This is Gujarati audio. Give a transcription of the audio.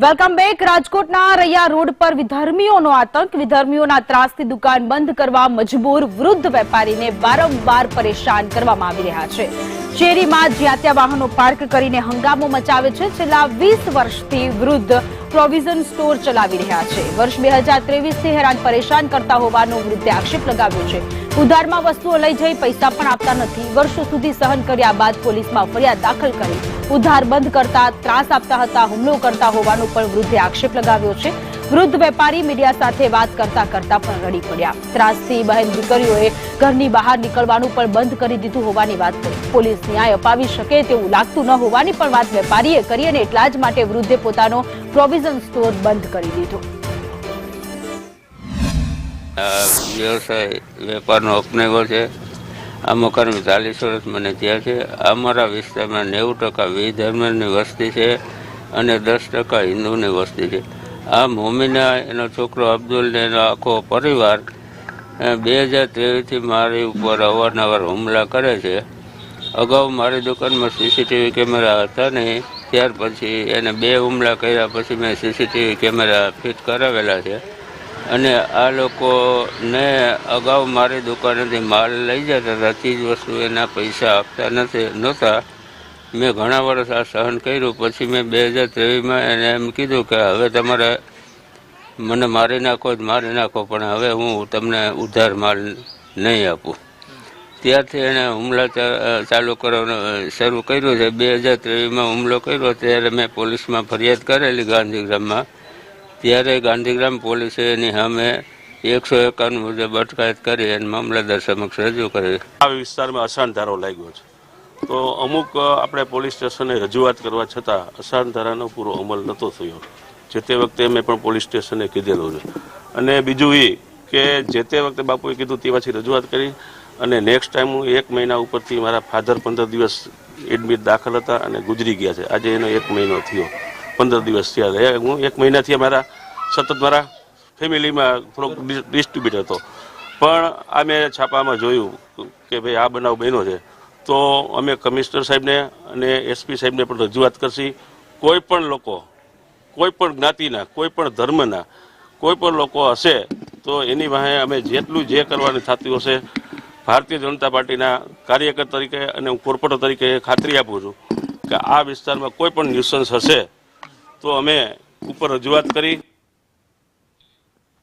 Welcome back. રાજકોટના રૈયા રોડ પર વિધર્મીઓનો આતંક। વિધર્મીઓના ત્રાસથી દુકાન બંધ કરવા મજબૂર વૃદ્ધ વેપારીને વારંવાર પરેશાન કરવામાં આવી રહ્યા છે। શેરીમાં જ્યાં ત્યાં વાહનો પાર્ક કરીને હંગામો મચાવે છે। છેલ્લા 20 વર્ષથી વૃદ્ધ પ્રોવિઝન સ્ટોર ચલાવી રહ્યા છે। વર્ષ 2023થી હેરાન પરેશાન કરતા હોવાનો વૃદ્ધે આક્ષેપ લગાવ્યો છે। ઉધારમાં વસ્તુઓ લઈ જઈ પૈસા પણ આપતા નથી। વર્ષો સુધી સહન કર્યા બાદ પોલીસમાં ફરિયાદ દાખલ કરી ઉધાર બંધ કરતા ત્રાસ આપતા હતા, હુમલો કરતા હોવાનો પણ વૃદ્ધે આક્ષેપ લગાવ્યો છે। વૃદ્ધ વેપારી મીડિયા સાથે વાત કરતા કરતા પણ રડી પડ્યા। ત્રાસથી બહેન દીકરીઓએ ઘરની બહાર નીકળવાનું પણ બંધ કરી દીધું હોવાની વાત કરી। પોલીસ ન્યાય અપાવી શકે તેવું લાગતું ન હોવાની પણ વાત વેપારીએ કરી અને એટલા જ માટે વૃદ્ધે પોતાનો પ્રોવિઝન સ્ટોર બંધ કરી દીધો। વ્યવસાય વેપારનો અપનાવ્યો છે। આ મકાન 40 વર્ષ મને ત્યાં છે। અમારા વિસ્તારમાં 90% વિધર્મની વસ્તી છે અને 10% હિન્દુની વસ્તી છે। આ મોમિના એનો છોકરો અબ્દુલ ને એનો આખો પરિવાર 2023થી મારી ઉપર અવારનવાર હુમલા કરે છે। અગાઉ મારી દુકાનમાં સીસીટીવી કેમેરા હતા નહીં, ત્યાર પછી એને 2 હુમલા કર્યા પછી મેં સીસીટીવી કેમેરા ફિટ કરાવેલા છે અને આ લોકોને અગાઉ મારી દુકાનેથી માલ લઈ જતા હતા, ચીજ વસ્તુ એના પૈસા આપતા નહોતા। મેં ઘણા વર્ષ આ સહન કર્યું। પછી મેં 2023માં એને એમ કીધું કે હવે તમારે મને મારી નાખો જ મારી નાખો, પણ હવે હું તમને ઉધાર માલ નહીં આપું। ત્યારથી એણે હુમલા ચાલુ કરવાનું શરૂ કર્યું છે। 2023માં હુમલો કર્યો ત્યારે મેં પોલીસમાં ફરિયાદ કરેલી ગાંધીગ્રામમાં। ત્યારે ગાંધીગ્રામ પોલીસે એની સામે 151 મુજબ અટકાયત કરી અને મામલતદાર સમક્ષ રજૂ કરી। આ વિસ્તારમાં અસાન ધારો લાગ્યો છે, તો અમુક આપણે પોલીસ સ્ટેશને રજૂઆત કરવા છતાં અસાન ધારાનો પૂરો અમલ નહોતો થયો। જે તે વખતે મેં પણ પોલીસ સ્ટેશને કીધેલું છે। અને બીજું એ કે જે તે વખતે બાપુએ કીધું તે પછી રજૂઆત કરી અને નેક્સ્ટ ટાઈમ હું 1 મહિના ઉપરથી મારા ફાધર 15 દિવસ એડમિટ દાખલ હતા અને ગુજરી ગયા છે। આજે એનો 1 મહિનો થયો, 15 દિવસ થયા। હું 1 મહિનાથી મારા સતત મારા ફેમિલીમાં થોડોક ડિસ્ટ્રીબ્યુટ હતો, પણ આ મેં છાપામાં જોયું કે ભાઈ આ બનાવ બન્યો છે, તો અમે કમિશનર સાહેબને અને એસપી સાહેબને પણ રજૂઆત કરશી। કોઈ પણ લોકો, કોઈ પણ જ્ઞાતિના, કોઈ પણ ધર્મના કોઈ પણ લોકો હશે તો એની વાહે અમે જેટલું જે કરવાનું થતું હશે ભારતીય જનતા પાર્ટીના કાર્યકર તરીકે અને હું કોર્પોરેટર તરીકે ખાતરી આપું છું કે આ વિસ્તારમાં કોઈ પણ ન્યુસન્સ હશે તો અમે ઉપર રજૂઆત કરી